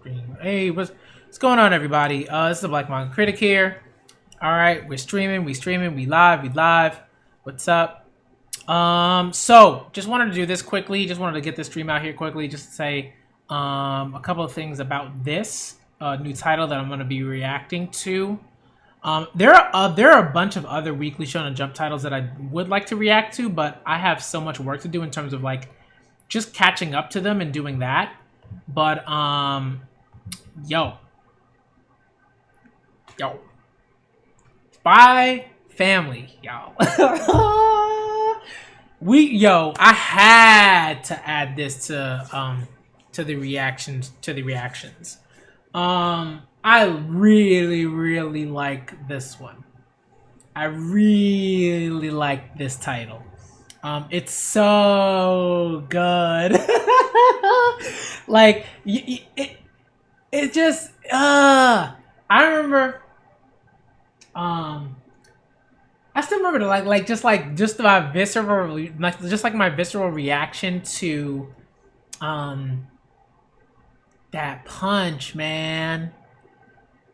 Stream. Hey, what's going on, everybody? This is the Black Manga Critic here. All right, we're streaming, we live. What's up? So just wanted to do this quickly. Just wanted to get this stream out here quickly. Just to say a couple of things about this new title that I'm going to be reacting to. There are a bunch of other Weekly Shonen Jump titles that I would like to react to, but I have so much work to do in terms of like just catching up to them and doing that. But yo, Spy Family, y'all. I had to add this to the reactions. I really like this one. I really like this title. It's so good. Like it just I remember I still remember just my visceral my visceral reaction to that punch, man.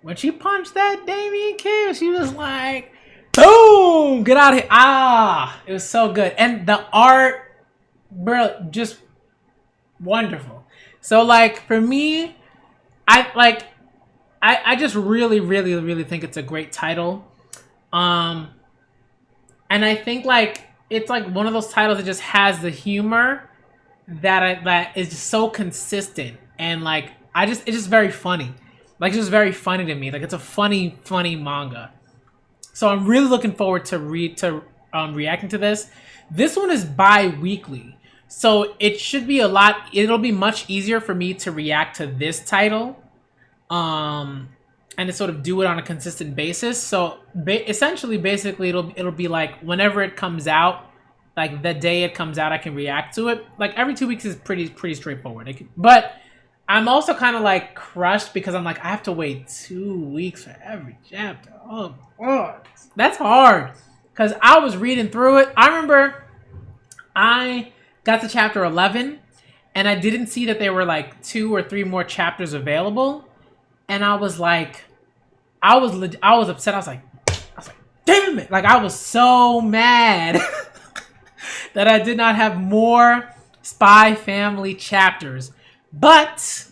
When she punched that Damien Kim, she was like, boom, get out of here. It was so good. And the art, bro, just wonderful. So like for me, I just really think it's a great title. And I think like it's like one of those titles that just has the humor that is just so consistent, and like it's just very funny. Like it's just very funny to me. Like it's a funny manga. So I'm really looking forward to reacting to this. This one is bi-weekly. So it should be it'll be much easier for me to react to this title. And to sort of do it on a consistent basis. So basically it'll be like whenever it comes out, like the day it comes out, I can react to it. Like every 2 weeks is pretty straightforward. But I'm also kind of like crushed because I'm like, I have to wait 2 weeks for every chapter. Oh God, that's hard. Cause I was reading through it. I remember I got to chapter 11 and I didn't see that there were like 2 or 3 more chapters available. And I was like, I was upset. I was like, damn it. Like I was so mad that I did not have more Spy Family chapters. But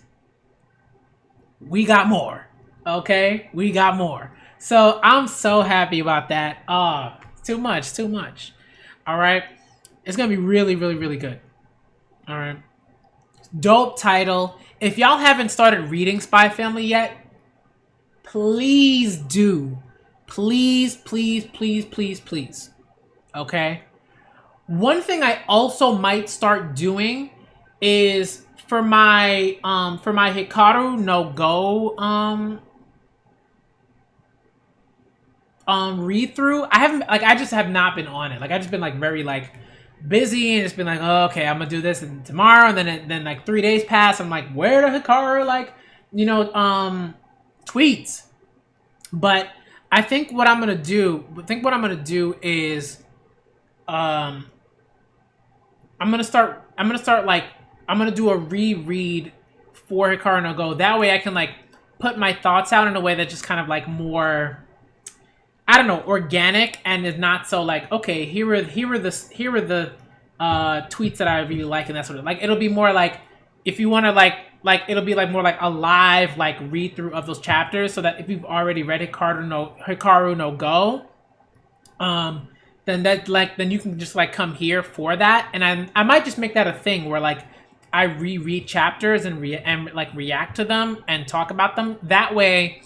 we got more. Okay? We got more. So I'm so happy about that. Too much. All right? It's going to be really good. All right? Dope title. If y'all haven't started reading Spy Family yet, please do. Please. Okay? One thing I also might start doing is for my Hikaru no Go read through. I just have not been on it. Like I just been like very like busy and just been like, oh, okay, I'm gonna do this and tomorrow, and then like 3 days pass. I'm like, where the Hikaru tweets? But I think what I'm gonna do is I'm gonna do a reread for Hikaru no Go. That way I can like put my thoughts out in a way that just kind of like more, I don't know, organic, and is not so like, okay, here are the tweets that I really like and that sort of like. It'll be more like, if you want to like it'll be like more like a live like read through of those chapters, so that if you've already read Hikaru no Go, then you can just like come here for that. And I might just make that a thing where like I reread chapters and like react to them and talk about them. That way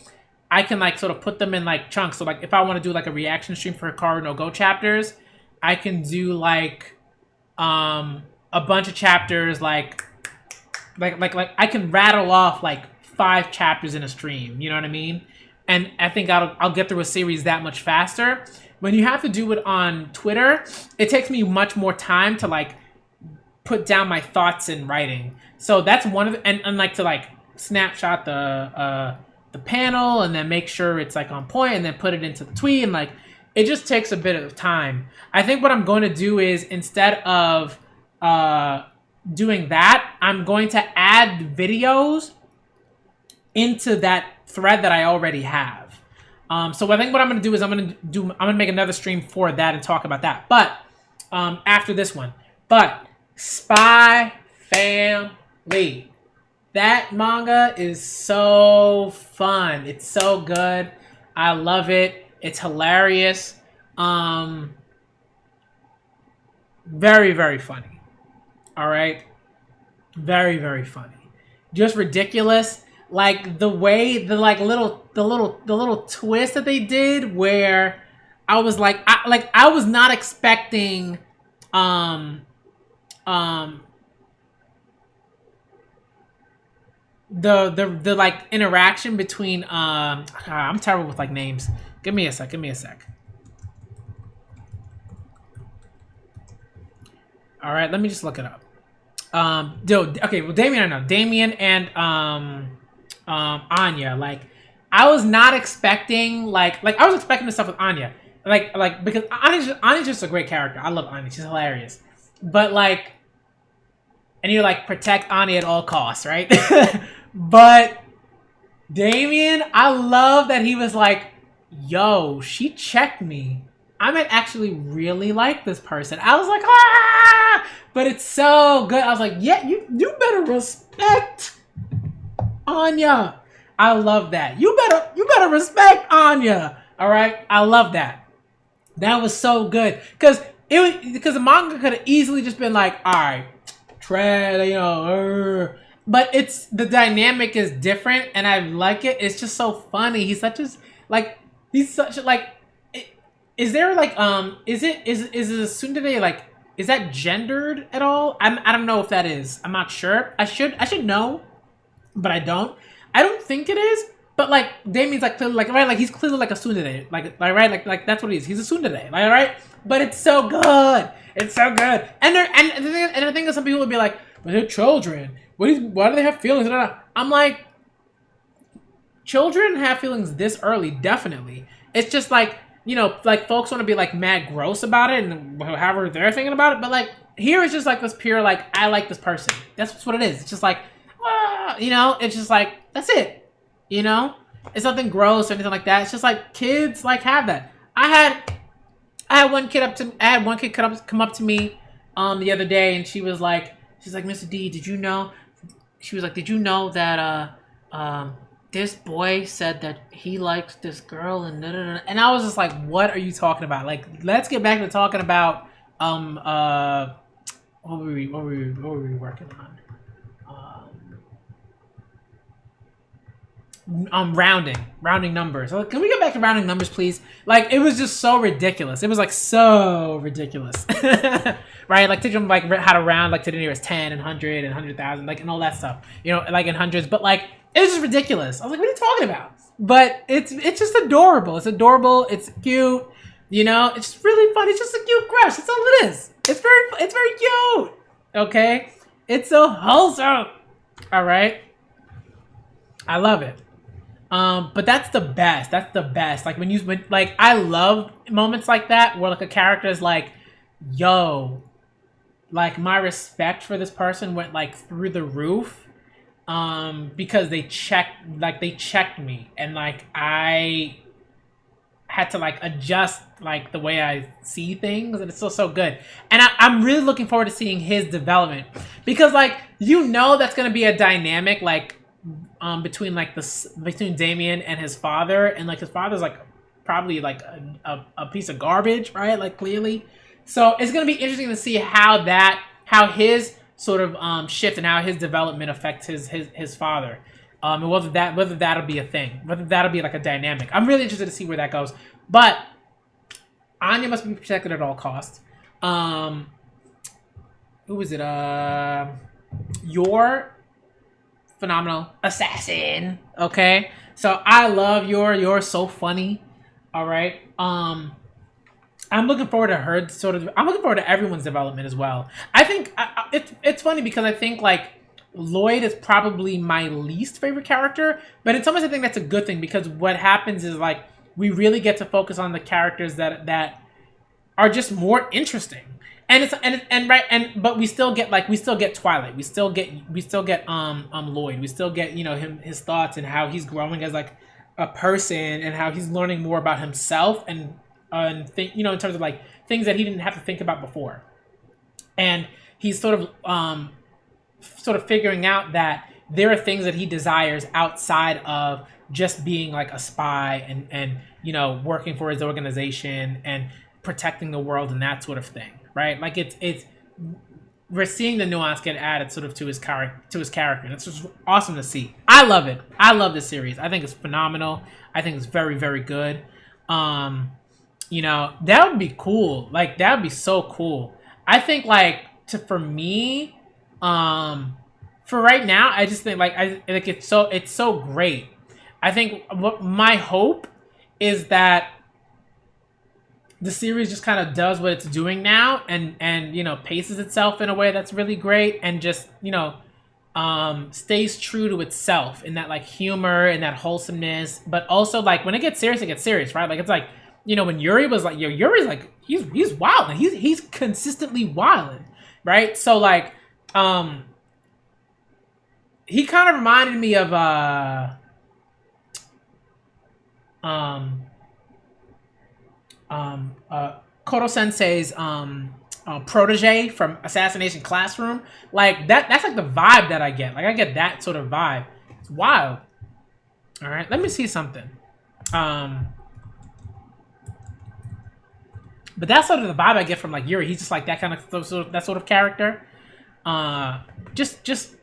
I can like sort of put them in like chunks. So like if I want to do like a reaction stream for Hikaru no Go chapters, I can do like a bunch of chapters like I can rattle off like 5 chapters in a stream, you know what I mean? And I think I'll get through a series that much faster. When you have to do it on Twitter, it takes me much more time to like put down my thoughts in writing. So that's one of the, and like to like snapshot the panel and then make sure it's like on point and then put it into the tweet, and like it just takes a bit of time. I think what I'm going to do is, instead of doing that, I'm going to add videos into that thread that I already have. So I think what I'm gonna do is I'm gonna make another stream for that and talk about that. But after this one, but Spy Family, that manga is so fun. It's so good. I love it. It's hilarious. Very, very funny. All right. Very, very funny. Just ridiculous. Like the way the little twist that they did where I was like I was not expecting um um the like interaction between I'm terrible with like names. Give me a sec. Give me a sec. All right, let me just look it up. Okay, well, Damien, I know Damien and Anya. Like, I was not expecting like I was expecting the stuff with Anya, like because Anya's just a great character. I love Anya; she's hilarious. But like, and you're like protect Anya at all costs, right? But Damien, I love that he was like, "Yo, she checked me. I might actually really like this person." I was like, "Ah!" But it's so good. I was like, "Yeah, you better respect Anya." I love that. You better respect Anya. All right, I love that. That was so good because the manga could have easily just been like, "All right, tread," but it's the dynamic is different, and I like it. It's just so funny. Like he's such like. Is there like is it a tsundere like is that gendered at all? I don't know if that is. I'm not sure. I should know, but I don't. I don't think it is. But like Damien's like clearly like right like he's clearly like a tsundere like right like that's what he is. He's a tsundere like right. But it's so good. It's so good. And the thing is some people would be like, but they're children. Why do they have feelings? I'm like, children have feelings this early, definitely. It's just like like folks want to be like mad gross about it and however they're thinking about it, but like here it's just like this pure like I like this person. That's what it is. It's just like, it's just like that's it. It's nothing gross or anything like that. It's just like kids like have that. I had one kid come up to me the other day and she's like, Mr. D, did you know? She was like, did you know that this boy said that he likes this girl and and I was just like, what are you talking about? Like, let's get back to talking about what were we working on? Rounding numbers. So can we get back to rounding numbers, please? Like, it was just so ridiculous. It was like so ridiculous, right? Like teach them like how to round like to the nearest 10 and 100 and 100,000, like and all that stuff. Like in hundreds, but like it was just ridiculous. I was like, what are you talking about? But it's just adorable. It's adorable. It's cute. It's really fun. It's just a cute crush. That's all it is. It's very cute. Okay, it's so wholesome. All right, I love it. But that's the best. That's the best. Like when like I love moments like that where like a character is like, yo, like my respect for this person went like through the roof. Because they checked me and like I had to like adjust like the way I see things and it's still so good. And I'm really looking forward to seeing his development because like that's gonna be a dynamic like between Damien and his father, and like his father's like probably like a piece of garbage, right? Like clearly. So it's gonna be interesting to see how his sort of shift and how his development affects his father. And whether that'll be a thing, whether that'll be like a dynamic. I'm really interested to see where that goes. But Anya must be protected at all costs. Who is it? Your phenomenal assassin. Okay, so I love you're so funny. All right. I'm looking forward to her I'm looking forward to everyone's development as well. I think it's funny because I think like Lloyd is probably my least favorite character, but in some ways I think that's a good thing because what happens is like we really get to focus on the characters that are just more interesting. and it's and right and but we still get Twilight, we still get Lloyd, we still get, you know, his thoughts and how he's growing as like a person and how he's learning more about himself and think, you know, in terms of like things that he didn't have to think about before, and he's sort of figuring out that there are things that he desires outside of just being like a spy and you know, working for his organization and protecting the world and that sort of thing, right? Like it's we're seeing the nuance get added sort of to his character, and it's just awesome to see. I love it. I love this series. I think it's phenomenal. I think it's very, very good. You know, that would be cool. Like that would be so cool. I think like for me, for right now, I just think like I like it's so great. I think what my hope is that the series just kind of does what it's doing now and you know, paces itself in a way that's really great, and just, you know, stays true to itself in that like humor and that wholesomeness, but also like when it gets serious, right? Like it's like, you know, when Yuri was like, Yuri's like he's wild, and he's consistently wild, right? So like he kind of reminded me of Koto Sensei's protege from Assassination Classroom. Like that's like the vibe that I get. Like I get that sort of vibe. It's wild. All right, let me see something. But that's sort of the vibe I get from like Yuri. He's just like that kind of that sort of character. Just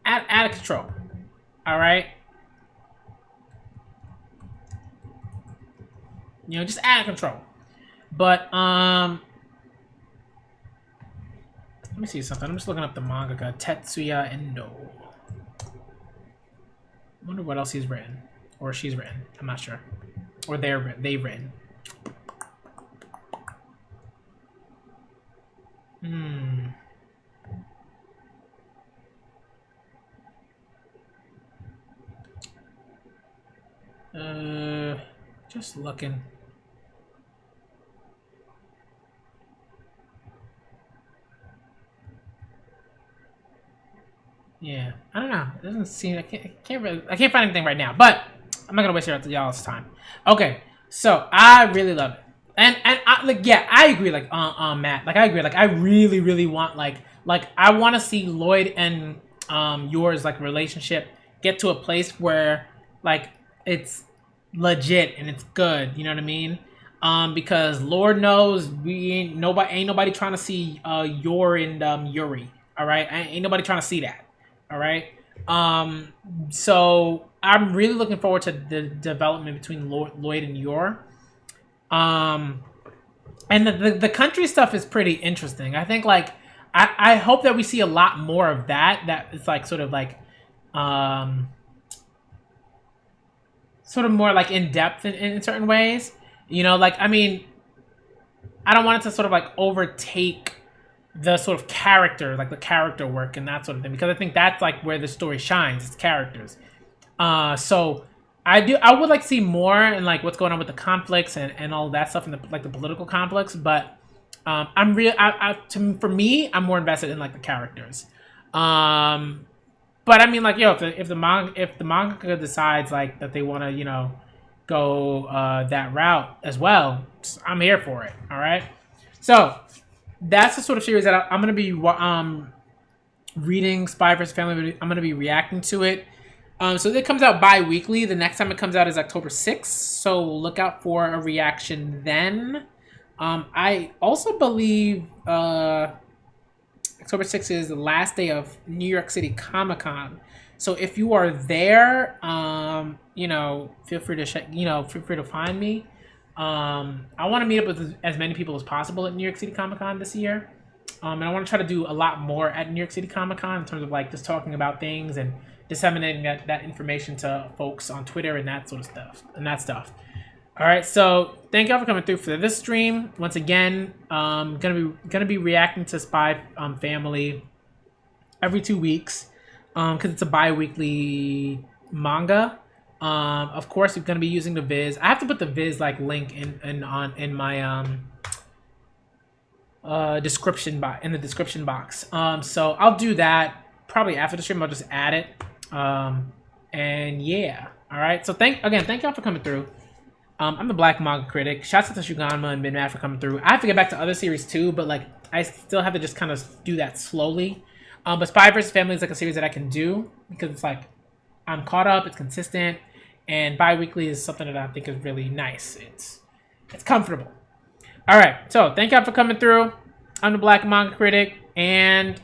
out of control. All right. You know, just out of control. But let me see something. I'm just looking up the mangaka Tetsuya Endo. I wonder what else he's written, or she's written. I'm not sure, or they've written. Just looking. Yeah, I don't know. It doesn't seem. I can't find anything right now. But I'm not gonna waste y'all's time. Okay, so I really love it, and I, like, yeah, I agree. Like Matt, like I agree. Like I really want like I want to see Lloyd and yours like relationship get to a place where like it's legit and it's good. You know what I mean? Because Lord knows we ain't nobody trying to see Yor and Yuri. All right, ain't nobody trying to see that. All right. So I'm really looking forward to the development between Lloyd and Yor. And the country stuff is pretty interesting. I think like I hope that we see a lot more of that. That it's like sort of like sort of more like in depth in certain ways. You know, like I mean, I don't want it to sort of like overtake the sort of character, like the character work and that sort of thing, because I think that's like where the story shines, it's characters. So I would like to see more and like what's going on with the conflicts and all that stuff and the political conflicts, but I'm real for me, I'm more invested in like the characters. But I mean, like, yo, if the manga decides like that they want to, you know, go that route as well, I'm here for it. All right, so that's the sort of series that I'm going to be reading. Spy vs. Family. I'm going to be reacting to it. So it comes out bi-weekly. The next time it comes out is October 6th. So look out for a reaction then. I also believe October 6th is the last day of New York City Comic-Con. So if you are there, you know, feel free to find me. I want to meet up with as many people as possible at New York City Comic-Con this year. And I want to try to do a lot more at New York City Comic-Con in terms of like just talking about things and disseminating that information to folks on Twitter and that sort of stuff. All right, so thank y'all for coming through for this stream. Once again, gonna be reacting to Spy Family every 2 weeks, because it's a bi-weekly manga. Of course, we're gonna be using the Viz. I have to put the Viz like link in my description box in the description box. So I'll do that probably after the stream. I'll just add it. And yeah, all right. So thank y'all for coming through. I'm the Black Manga Critic. Shouts out to Shuganma and Midmad for coming through. I have to get back to other series too, but like I still have to just kind of do that slowly. But Spy vs. Family is like a series that I can do because it's like I'm caught up, it's consistent, and bi-weekly is something that I think is really nice. It's comfortable. All right, so thank y'all for coming through. I'm the Black Manga Critic, and